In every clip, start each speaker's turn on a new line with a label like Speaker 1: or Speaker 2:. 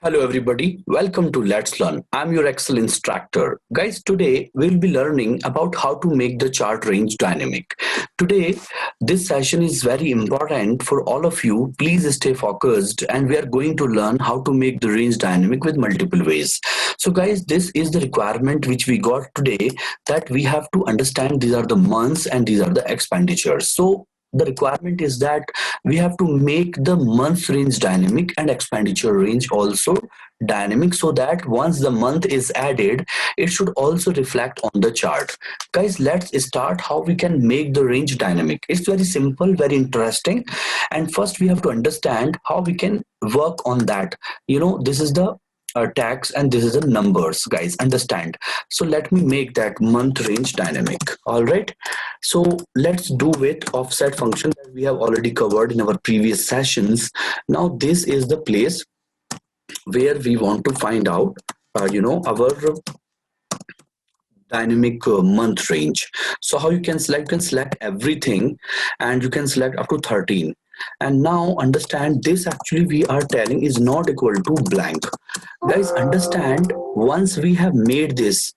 Speaker 1: Hello everybody, welcome to Let's Learn. I'm your Excel instructor. Guys, today we'll be learning about how to make the chart range dynamic. Today, this session is very important for all of you. Please stay focused and we are going to learn how to make the range dynamic with multiple ways. So guys, this is the requirement which we got today, that we have to understand these are the months and these are the expenditures. So the requirement is that we have to make the month range dynamic and expenditure range also dynamic, so that once the month is added, it should also reflect on the chart. Guys, let's start how we can make the range dynamic. It's very simple, very interesting, and first we have to understand how we can work on that. This is the tags and this is the numbers, guys, understand. So let me make that month range dynamic. All right, so let's do with offset function that we have already covered in our previous sessions. Now this is the place where we want to find out our dynamic month range. So how you can select everything, and you can select up to 13. And now understand, this actually we are telling is not equal to blank. Guys, understand, once we have made this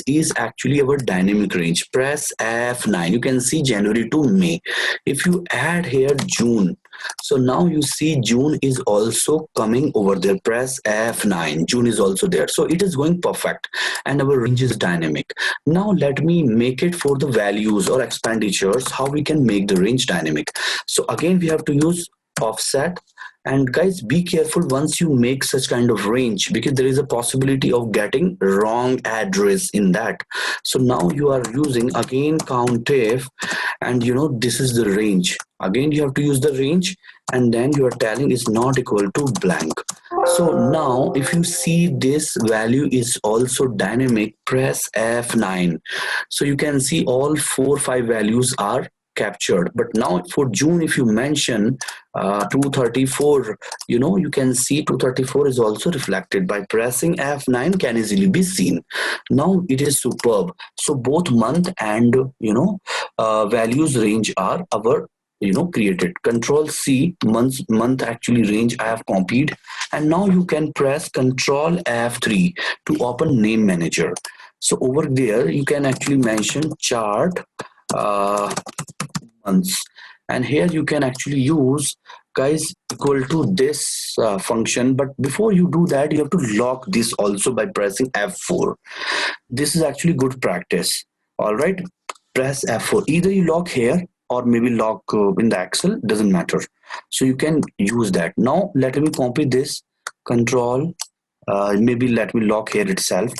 Speaker 1: is actually our dynamic range. Press F9. You can see January to May. If you add here June, so now you see June is also coming over there. Press F9. June is also there. So it is going perfect and our range is dynamic. Now let me make it for the values or expenditures, how we can make the range dynamic. So again, we have to use offset. And guys, be careful once you make such kind of range, because there is a possibility of getting wrong address in that. So now you are using again COUNTIF, and this is the range. Again, you have to use the range, and then you are telling is not equal to blank. So now if you see this value is also dynamic, press F9. So you can see all 4-5 values are captured. But now for June, if you mention 234, you can see 234 is also reflected. By pressing F9 can easily be seen. Now it is superb. So both month and values range are our created. Control C, month actually range I have copied, and now you can press Control F3 to open name manager. So over there you can actually mention chart months, and here you can actually use, guys, equal to this function. But before you do that, you have to lock this also by pressing F4. This is actually good practice. All right, press F4. Either you lock here or maybe lock in the Excel, doesn't matter. So you can use that. Now let me copy this, control, maybe let me lock here itself.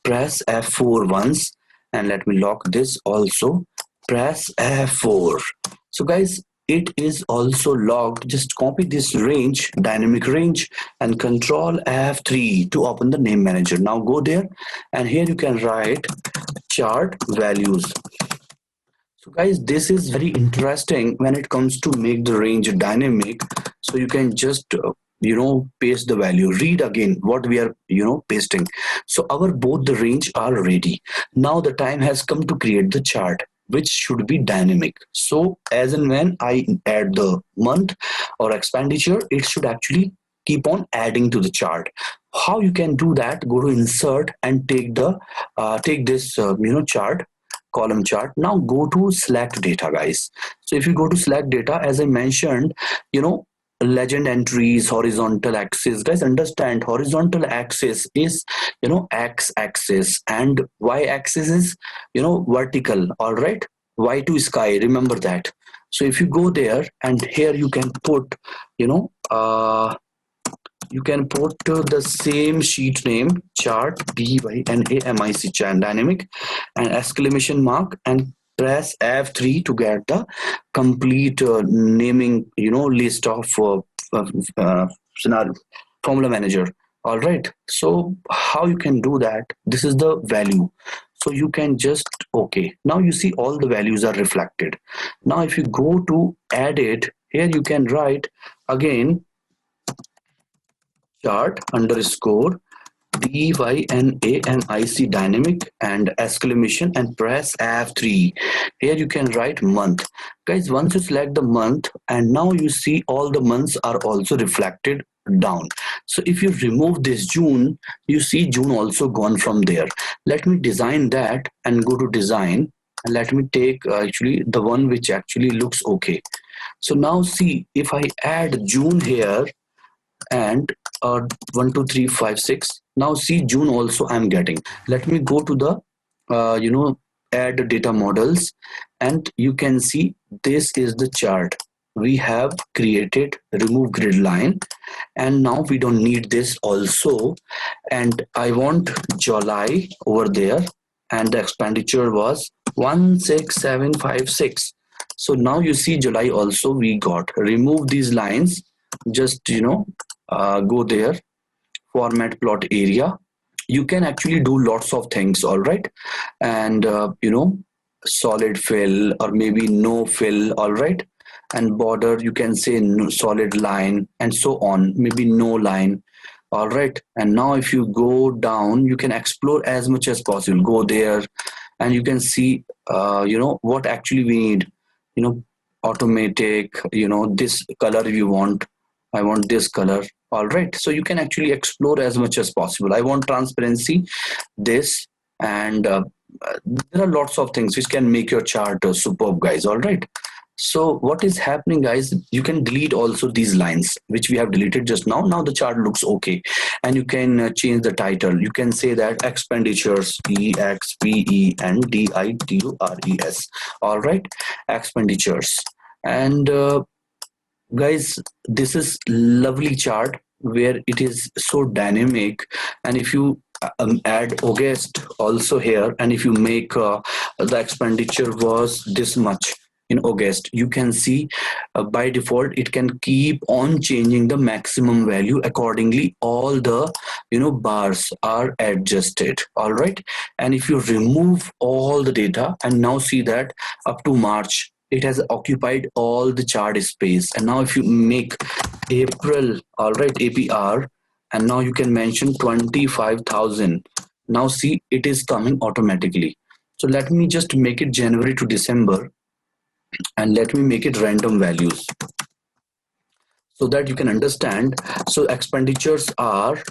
Speaker 1: Press F4 once, and let me lock this also. Press F4. So guys, it is also locked. Just copy this range, dynamic range, and Control F3 to open the name manager. Now go there, and here you can write chart values. So guys, this is very interesting when it comes to make the range dynamic. So you can just paste the value. Read again what we are pasting. So our both the range are ready. Now the time has come to create the chart, which should be dynamic. So as and when I add the month or expenditure, it should actually keep on adding to the chart. How you can do that? Go to insert and take this chart, column chart. Now go to select data, guys. So if you go to select data, as I mentioned, legend entries, horizontal axis. Guys, understand, horizontal axis is x axis, and y axis is vertical. All right, y to sky, remember that. So if you go there, and here you can put the same sheet name, chart dynamic chart dynamic, and exclamation mark, and press F3 to get the complete naming list of scenario formula manager. All right, so how you can do that? This is the value, so you can just okay. Now you see all the values are reflected. Now if you go to add it, here you can write again chart underscore dynamic dynamic and exclamation, and press F3. Here you can write month. Guys, once you select the month, and now you see all the months are also reflected down. So if you remove this June, you see June also gone from there. Let me design that and go to design, and let me take actually the one which actually looks okay. So now see, if I add June here and 1 2 3 5 6, now see June also I'm getting. Let me go to the add data models, and you can see this is the chart we have created. Remove grid line, and now we don't need this also, and I want July over there, and the expenditure was 16756. So now you see July also we got. Remove these lines, just go there, format plot area. You can actually do lots of things, all right, and solid fill or maybe no fill, all right, and border you can say no, solid line, and so on, maybe no line, all right. And now if you go down, you can explore as much as possible. Go there, and you can see what actually we need, you know automatic, this color you want. I want this color, all right. So you can actually explore as much as possible. I want transparency, this, and there are lots of things which can make your chart superb, guys, all right. So what is happening, guys, you can delete also these lines which we have deleted just now. Now the chart looks okay, and you can change the title. You can say that expenditures, expenditures, all right, expenditures. And guys, this is lovely chart where it is so dynamic. And if you add August also here, and if you make the expenditure was this much in August, you can see by default it can keep on changing the maximum value accordingly. All the bars are adjusted, all right. And if you remove all the data, and now see that up to March it has occupied all the chart space. And now if you make April, all right, APR, and now you can mention 25,000. Now see, it is coming automatically. So let me just make it January to December, and let me make it random values so that you can understand. So expenditures are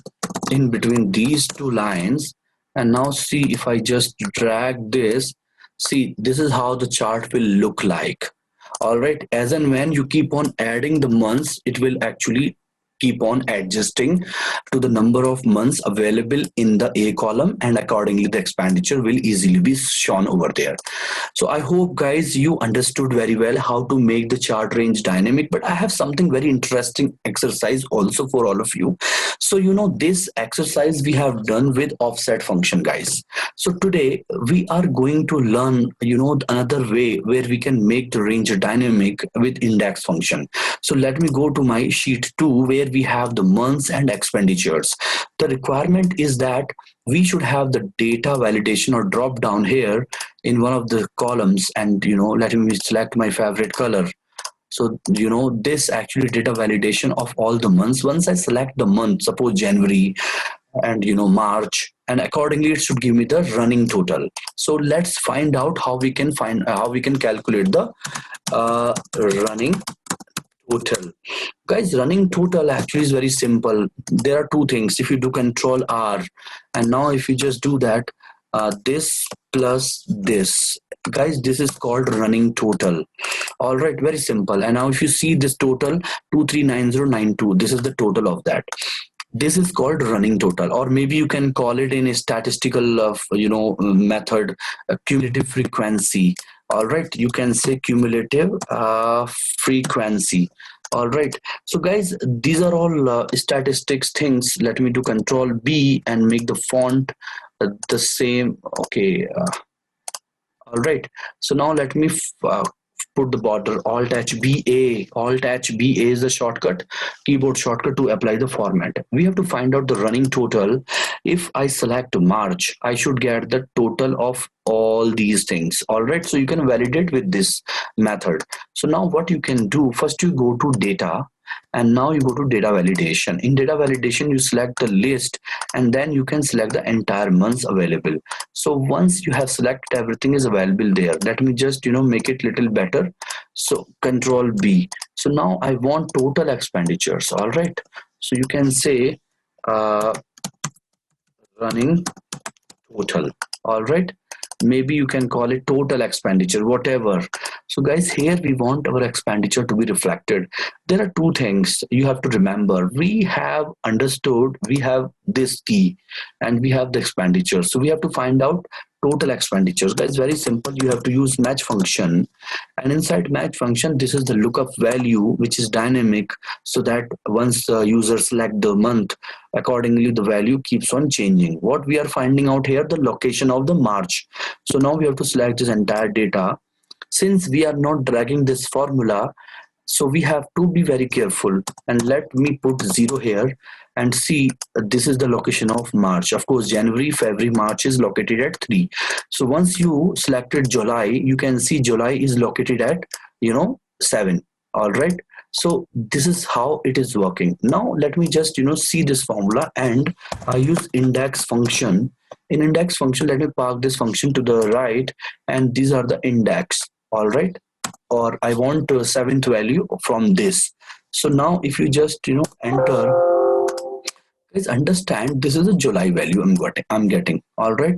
Speaker 1: in between these two lines. And now see, if I just drag this, see, this is how the chart will look like, all right. As and when you keep on adding the months, it will actually keep on adjusting to the number of months available in the A column, and accordingly the expenditure will easily be shown over there. So I hope, guys, you understood very well how to make the chart range dynamic. But I have something very interesting exercise also for all of you. So this exercise we have done with offset function, guys. So today we are going to learn another way where we can make the range dynamic with index function. So let me go to my sheet 2 where we have the months and expenditures. The requirement is that we should have the data validation or drop down here in one of the columns, and let me select my favorite color. So this actually data validation of all the months. Once I select the month, suppose January and March, and accordingly it should give me the running total. So let's find out how we can calculate the running total. Guys, running total actually is very simple. There are two things. If you do Control R, and now if you just do that, this plus this, guys, this is called running total, all right. Very simple. And now if you see this total 239092, this is the total of that. This is called running total, or maybe you can call it in a statistical method, cumulative frequency, all right. You can say cumulative frequency, all right. So guys, these are all statistics things. Let me do Control B and make the font the same. Okay, all right. So now let me put the border. Alt H B A. Alt H B A is the shortcut, keyboard shortcut to apply the format. We have to find out the running total. If I select March, I should get the total of all these things, all right. So you can validate with this method. So now what you can do, first you go to data, and now you go to data validation. In data validation, you select the list, and then you can select the entire months available. So once you have selected everything is available there, let me just make it little better. So Control B. So now I want total expenditures, all right. So you can say running total. All right, maybe you can call it total expenditure, whatever. So guys, here we want our expenditure to be reflected. There are two things you have to remember. We have understood, we have this key and we have the expenditure, so we have to find out total expenditures. Guys, very simple. You have to use match function, and inside match function, this is the lookup value which is dynamic, so that once the user select the month, accordingly the value keeps on changing. What we are finding out here, the location of the March. So now we have to select this entire data. Since we are not dragging this formula, so we have to be very careful, and let me put 0 here and see, this is the location of March. Of course, January, February, March is located at 3. So once you selected July, you can see July is located at 7. All right, so this is how it is working. Now let me just see this formula, and I use index function. In index function, let me park this function to the right, and these are the index. All right, or I want a 7th value from this. So now if you just enter, please understand, this is a July value I'm getting. All right,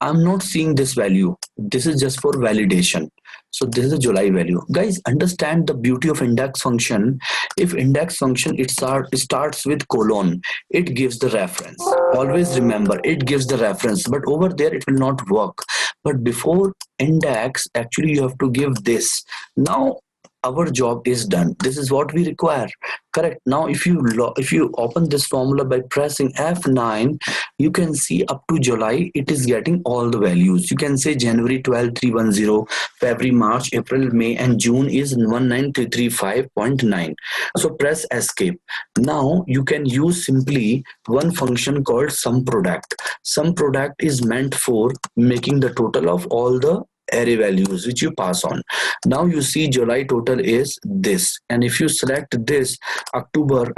Speaker 1: I'm not seeing this value. This is just for validation. So this is a July value. Guys, understand the beauty of index function. If index function it starts with colon, it gives the reference. Always remember, it gives the reference, but over there it will not work. But before index, actually you have to give this. Now our job is done. This is what we require. Correct. Now if you open this formula by pressing F9, you can see up to July it is getting all the values. You can say January 12 310, February, March, April, May and June is 19335.9. so press escape. Now you can use simply one function called Sumproduct. Sumproduct is meant for making the total of all the array values which you pass on. Now you see July total is this, and if you select this October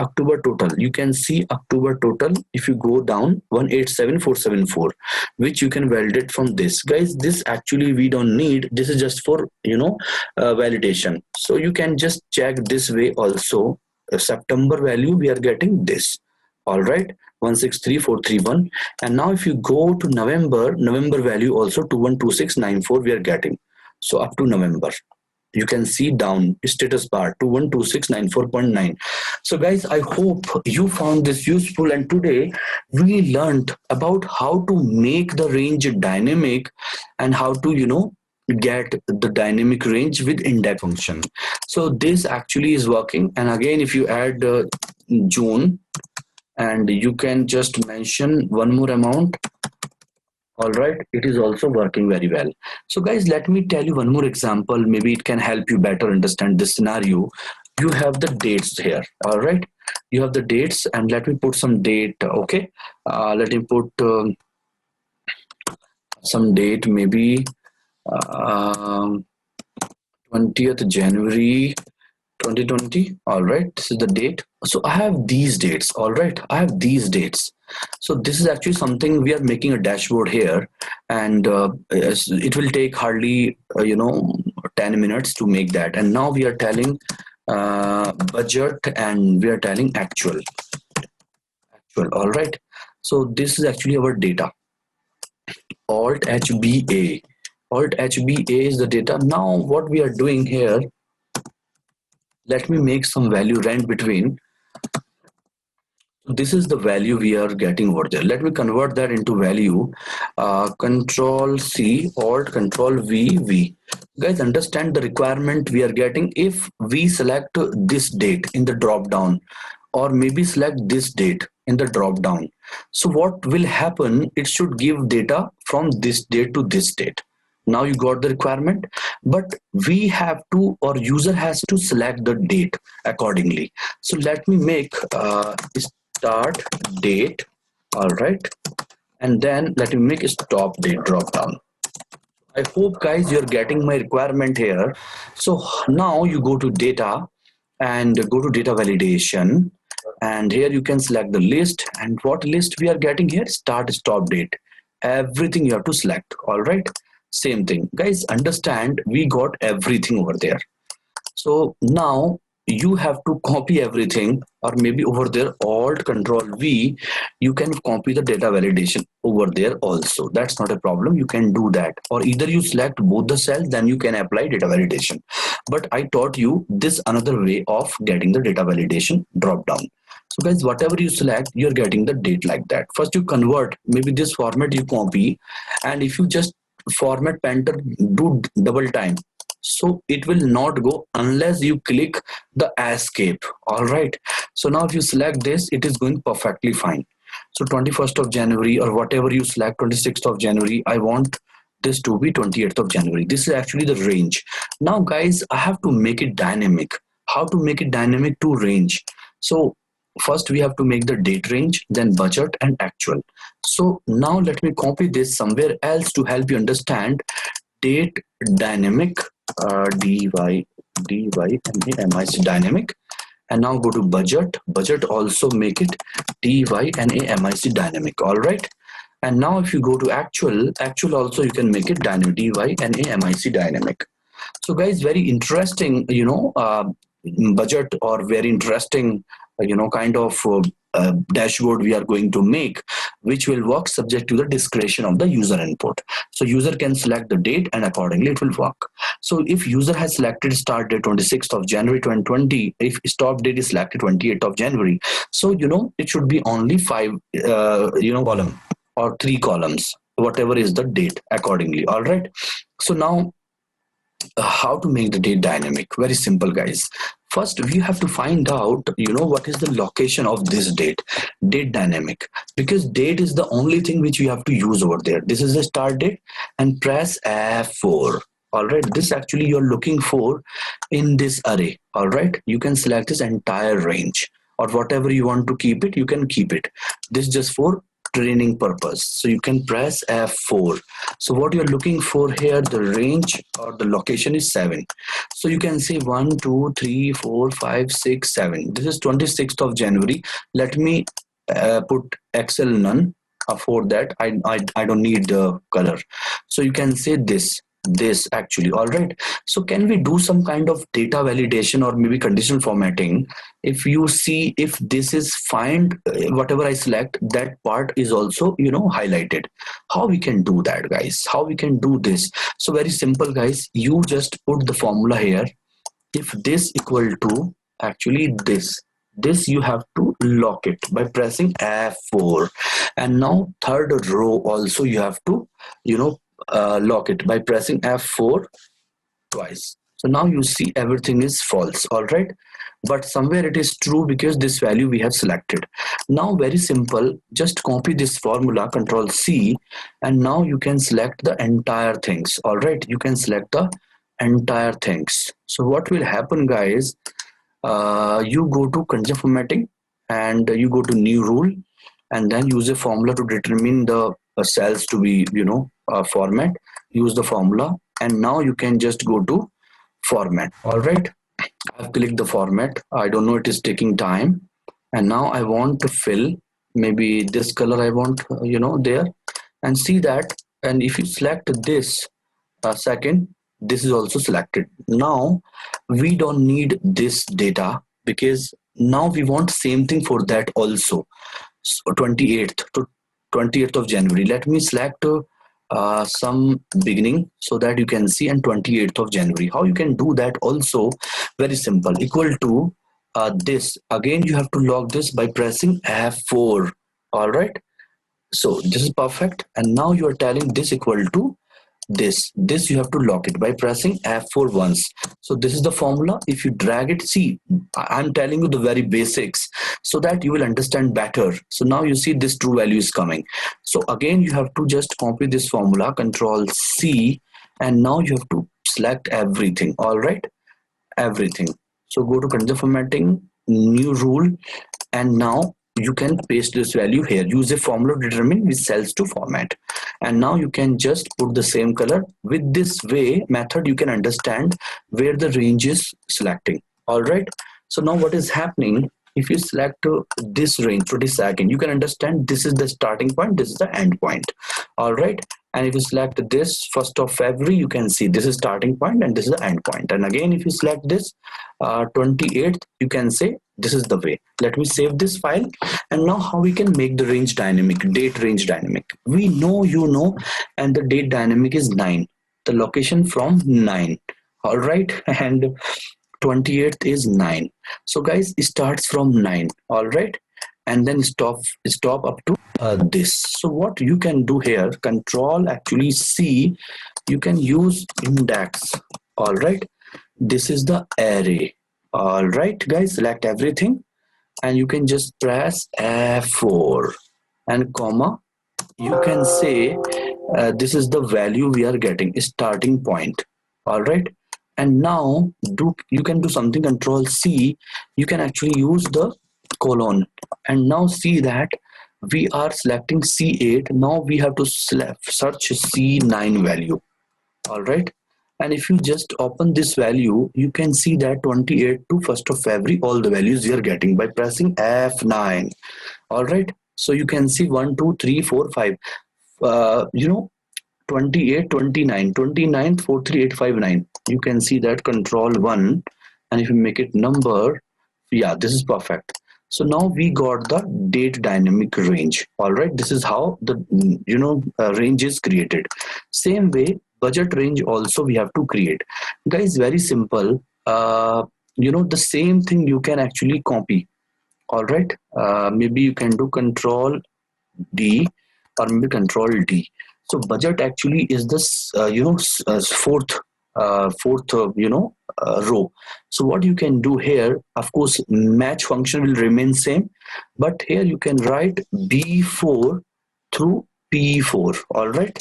Speaker 1: total, you can see October total, if you go down, 187474, which you can validate from this. Guys, this actually we don't need. This is just for validation. So you can just check this way also. September value we are getting this. All right, 163431. And now if you go to November value also 212694 we are getting. So up to November, you can see down status bar 212694.9. So guys, I hope you found this useful, and today we learned about how to make the range dynamic and how to get the dynamic range with index function. So this actually is working. And again, if you add June, and you can just mention one more amount. All right, it is also working very well. So guys, let me tell you one more example. Maybe it can help you better understand this scenario. You have the dates here. All right, you have the dates, and let me put some date. Okay, let me put some date, maybe 20th January 2020. All right, this is the date. So I have these dates. All right, I have these dates. So this is actually something we are making a dashboard here, and it will take hardly 10 minutes to make that. And now we are telling budget, and we are telling actual. All right, so this is actually our data. Alt HBA. Alt HBA is the data. Now what we are doing here, let me make some value rent between. This is the value we are getting over there. Let me convert that into value. Control C, Alt, Control V. Guys, understand the requirement we are getting. If we select this date in the drop down, or maybe select this date in the drop down, so what will happen? It should give data from this date to this date. Now you got the requirement, but we have to, or user has to select the date accordingly. So let me make start date. All right, and then let me make a stop date drop down. I hope guys you're getting my requirement here. So now you go to data and go to data validation, and here you can select the list. And what list we are getting here? Start stop date. Everything you have to select. All right, same thing. Guys, understand we got everything over there. So now you have to copy everything, or maybe over there alt control V, you can copy the data validation over there also. That's not a problem, you can do that. Or either you select both the cells, then you can apply data validation. But I taught you this another way of getting the data validation drop down. So guys, whatever you select, you're getting the date like that. First you convert, maybe this format you copy, and if you just format painter do double time, so it will not go unless you click the escape. All right, so now if you select this, it is going perfectly fine. So 21st of January, or whatever you select, 26th of January, I want this to be 28th of January. This is actually the range. Now guys, I have to make it dynamic. How to make it dynamic to range? So first we have to make the date range, then budget and actual. So now let me copy this somewhere else to help you understand. Date dynamic, dynamic, dynamic, and now go to budget. Budget also make it dynamic, dynamic. All right, and now if you go to actual, actual also you can make it dynamic, dynamic, dynamic. So guys, very interesting, budget, or very interesting, kind of dashboard we are going to make, which will work subject to the discretion of the user input. So user can select the date and accordingly it will work. So if user has selected start date 26th of January 2020, if stop date is selected 28th of January, so it should be only 5 column or 3 columns, whatever is the date accordingly. All right, so now how to make the date dynamic? Very simple guys. First we have to find out what is the location of this date dynamic, because date is the only thing which you have to use over there. This is the start date, and press F4. All right, this actually you're looking for in this array. All right, you can select this entire range, or whatever you want to keep it, you can keep it. This is just for training purpose, so you can press F4. So what you're looking for here, the range or the location is 7. So you can say 1 2 3 4 5 6 7. This is 26th of January. Let me put Excel none. For that I don't need the color, so you can say this actually. All right, so can we do some kind of data validation or maybe conditional formatting? If you see, if this is find whatever I select, that part is also highlighted. How we can do that guys? How we can do this? So very simple guys, you just put the formula here. If this equal to actually this you have to lock it by pressing F4, and now third row also you have to lock it by pressing F4 twice. So now you see everything is false. All right, but somewhere it is true because this value we have selected. Now very simple, just copy this formula, Control C, and now you can select the entire things. All right, you can select the entire things. So what will happen guys, you go to conditional formatting and you go to new rule, and then use a formula to determine the cells to be format. Use the formula, and now you can just go to format. All right, I've clicked the format. I don't know, it is taking time, and now I want to fill maybe this color I want there, and see that. And if you select this second, this is also selected. Now we don't need this data because now we want same thing for that also. So 28th of January, let me select some beginning so that you can see, and 28th of January. How you can do that also? Very simple, equal to this. Again you have to log this by pressing F4. All right, so this is perfect, and now you are telling this equal to this you have to lock it by pressing F4 once. So this is the formula. If you drag it, see, I'm telling you the very basics so that you will understand better. So now you see this true value is coming. So again you have to just copy this formula, Control C, and now you have to select everything. All right, everything. So go to conditional formatting, new rule, and now you can paste this value here. Use a formula to determine which cells to format, and now you can just put the same color. With this way method you can understand where the range is selecting. All right, so now what is happening, if you select this range 22nd, you can understand this is the starting point, this is the end point. All right, and if you select this 1st of February, you can see this is starting point and this is the end point. And again, if you select this 28th, you can say this is the way. Let me save this file. And now how we can make the range dynamic, date range dynamic. We know, you know, and the date dynamic is 9, the location from 9. All right, and 28th is 9. So guys, it starts from 9. All right, and then stop up to this. So what you can do here, control actually C, you can use index. All right, this is the array. All right guys, select everything and you can just press F4 and comma. You can say this is the value we are getting, starting point. All right, and now you can do something, control C, you can actually use the colon, and now see that we are selecting C8. Now we have to search C9 value. All right, and if you just open this value, you can see that 28 to 1st of February, all the values you are getting by pressing F9. All right, so you can see 1 2 3 4 5 you know, 28 29 29 4 3 8 5 9. You can see that control 1, and if you make it number, yeah, this is perfect. So now we got the date dynamic range. All right, this is how the range is created. Same way, budget range also we have to create. Guys, very simple. The same thing you can actually copy. All right, maybe you can do control D or maybe control D. So budget actually is this fourth row. So what you can do here, of course match function will remain same, but here you can write B4 through P4. all right,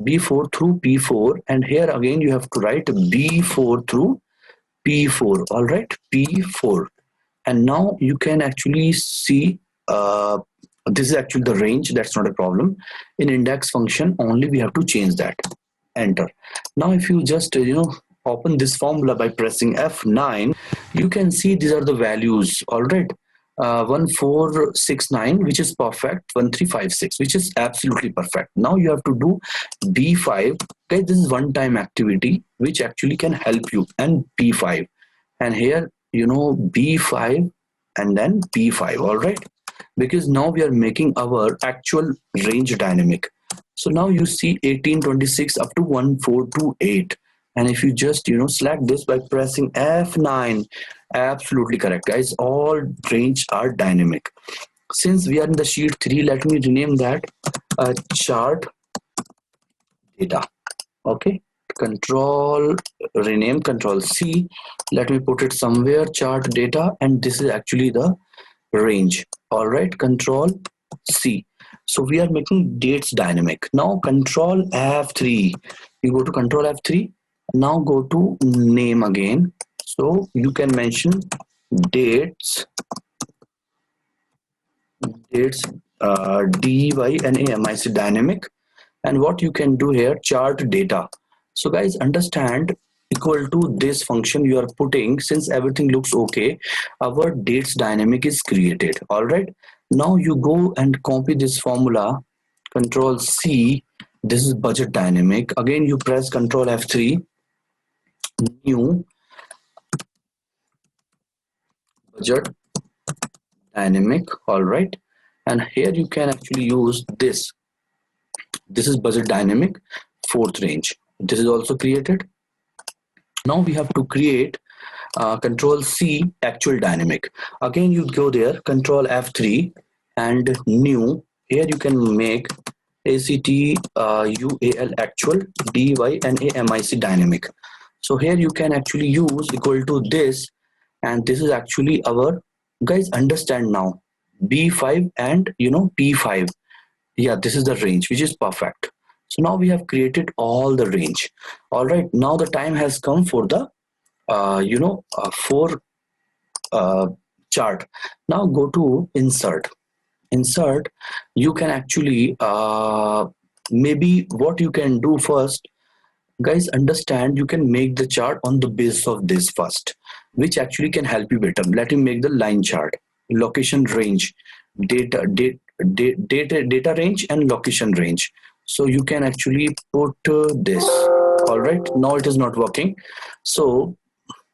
Speaker 1: B4 through P4, and here again you have to write B4 through P4. all right, P4. And now you can actually see this is actually the range. That's not a problem. In index function only we have to change that. Enter. Now if you just open this formula by pressing F9, you can see these are the values. All right, 1469, which is perfect, 1356, which is absolutely perfect. Now you have to do B5. Okay, this is one time activity which actually can help you, and P5, and here B5 and then P5. all right, because now we are making our actual range dynamic. So now you see 1826 up to 1428, and if you just select this by pressing F9, absolutely correct guys, all range are dynamic. Since we are in the sheet 3, let me rename that chart data. Okay, control rename, control C, let me put it somewhere, chart data, and this is actually the range. All right, control C. So we are making dates dynamic. Now control F3, you go to control F3, now go to name again. So you can mention dates dynamic dynamic. And what you can do here, chart data. So guys, understand, equal to this function you are putting, since everything looks okay, our dates dynamic is created. All right, now you go and copy this formula, control C, this is budget dynamic. Again you press control F3, new budget dynamic. All right, and here you can actually use this is budget dynamic, 4th range. This is also created. Now we have to create control C, actual dynamic. Again you go there, control F3 and new. Here you can make ACTUAL actual DYNAMIC dynamic. So here you can actually use equal to this, and this is actually our, guys, understand now, B5 and P5. Yeah, this is the range, which is perfect. So now we have created all the range. All right, now the time has come for the for chart. Now go to insert. You can actually maybe what you can do first, guys, understand, you can make the chart on the basis of this first, which actually can help you better. Let me make the line chart. location range, data range and location range. So you can actually put this. All right, now it is not working. So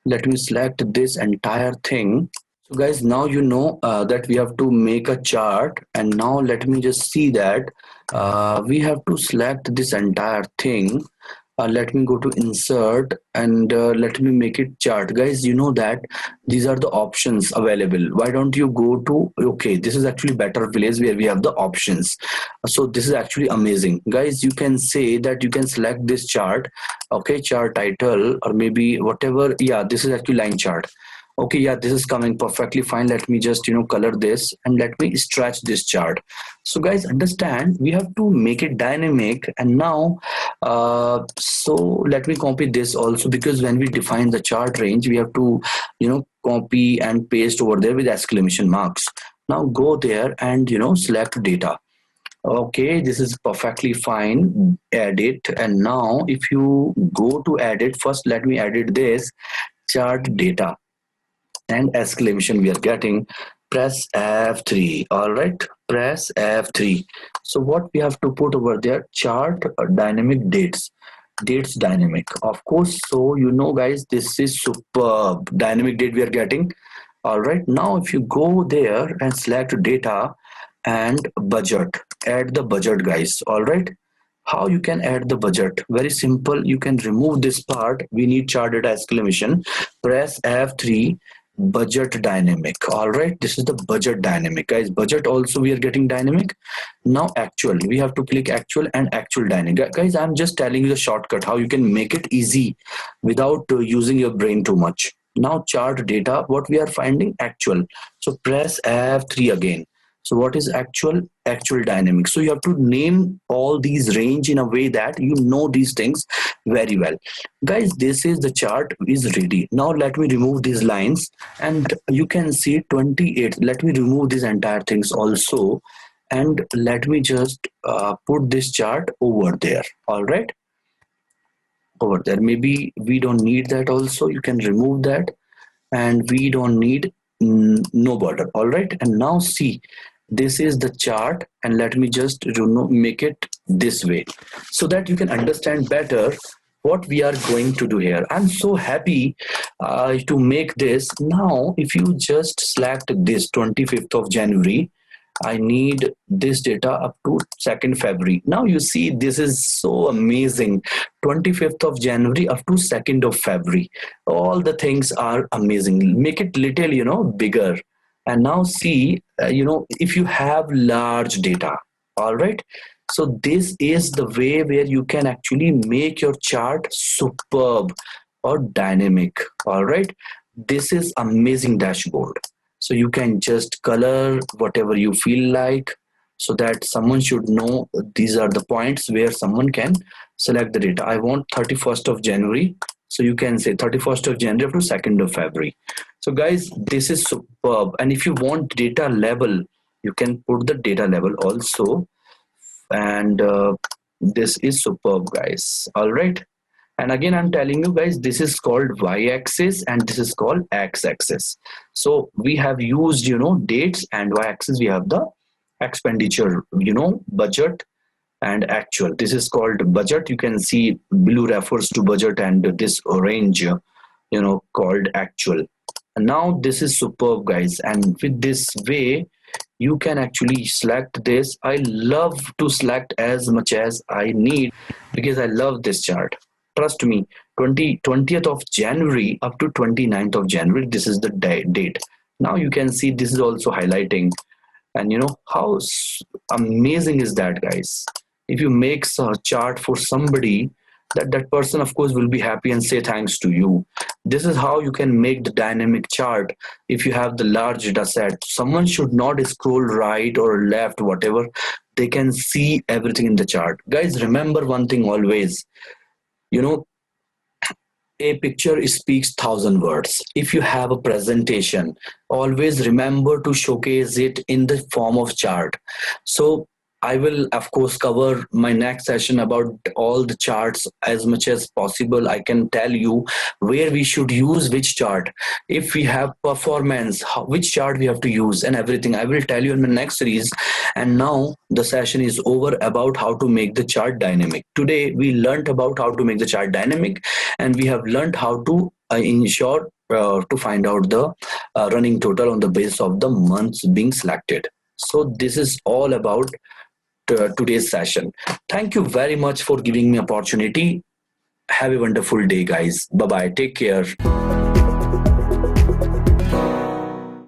Speaker 1: let me select this entire thing. So guys, now you know that we have to make a chart, and now let me just see that we have to select this entire thing. Let me go to insert, and let me make it chart. Guys, you know that these are the options available. Why don't you go to, okay, this is actually better place where we have the options. So this is actually amazing. Guys, you can say that you can select this chart, okay, chart title, or maybe whatever. Yeah, this is actually line chart. Okay, yeah, this is coming perfectly fine. Let me just color this, and let me stretch this chart. So guys, understand, we have to make it dynamic. And now so let me copy this also, because when we define the chart range, we have to copy and paste over there with exclamation marks. Now go there and select data. Okay, this is perfectly fine. Edit. And now if you go to edit, first let me edit this chart data and exclamation we are getting. Press F3. All right, press F3. So what we have to put over there, chart dynamic dates dynamic, of course. So guys, this is superb dynamic date we are getting. All right, now if you go there and select data and budget, add the budget, guys. All right, how you can add the budget? Very simple. You can remove this part. We need chart data exclamation. Press F3. Budget dynamic. All right, this is the budget dynamic, guys. Budget also we are getting dynamic. Now actual, we have to click actual and actual dynamic. Guys, I'm just telling you the shortcut how you can make it easy without using your brain too much. Now chart data, what we are finding, actual. So press F3 again. So what is actual? Actual dynamic. So you have to name all these range in a way that you know these things very well. Guys, this is the chart is ready. Now let me remove these lines, and you can see 28. Let me remove these entire things also, and let me just put this chart over there. All right, over there. Maybe we don't need that also. You can remove that, and we don't need no border. All right, and now see, this is the chart, and let me just make it this way so that you can understand better what we are going to do here. I'm so happy to make this. Now if you just select this 25th of January, I need this data up to 2nd February. Now you see, this is so amazing. 25th of January up to 2nd of February. All the things are amazing. Make it little, bigger. And now see, if you have large data, all right. So this is the way where you can actually make your chart superb or dynamic. All right. This is amazing dashboard. So you can just color whatever you feel like, so that someone should know these are the points where someone can select the data. I want 31st of January. So you can say 31st of January to 2nd of February. So guys, this is superb. And if you want data level, you can put the data level also. And this is superb, guys. All right. And again, I'm telling you guys, this is called y-axis and this is called x-axis. So we have used, dates, and y-axis we have the expenditure, budget and actual. This is called budget. You can see blue refers to budget, and this orange, called actual. And now this is superb, guys. And with this way, you can actually select this. I love to select as much as I need because I love this chart. Trust me, 20th of January up to 29th of January, this is the date. Now you can see this is also highlighting. And how amazing is that, guys? If you make a chart for somebody, that person of course will be happy and say thanks to you. This is how you can make the dynamic chart. If you have the large data set, someone should not scroll right or left, whatever. They can see everything in the chart. Guys, remember one thing always. A picture speaks 1,000 words. If you have a presentation, always remember to showcase it in the form of chart. So I will, of course, cover my next session about all the charts as much as possible. I can tell you where we should use which chart. If we have performance, which chart we have to use, and everything. I will tell you in the next series. And now the session is over about how to make the chart dynamic. Today we learned about how to make the chart dynamic, and we have learned how to ensure to find out the running total on the basis of the months being selected. So this is all about today's session. Thank you very much for giving me opportunity. Have a wonderful day, guys. Bye bye. Take care.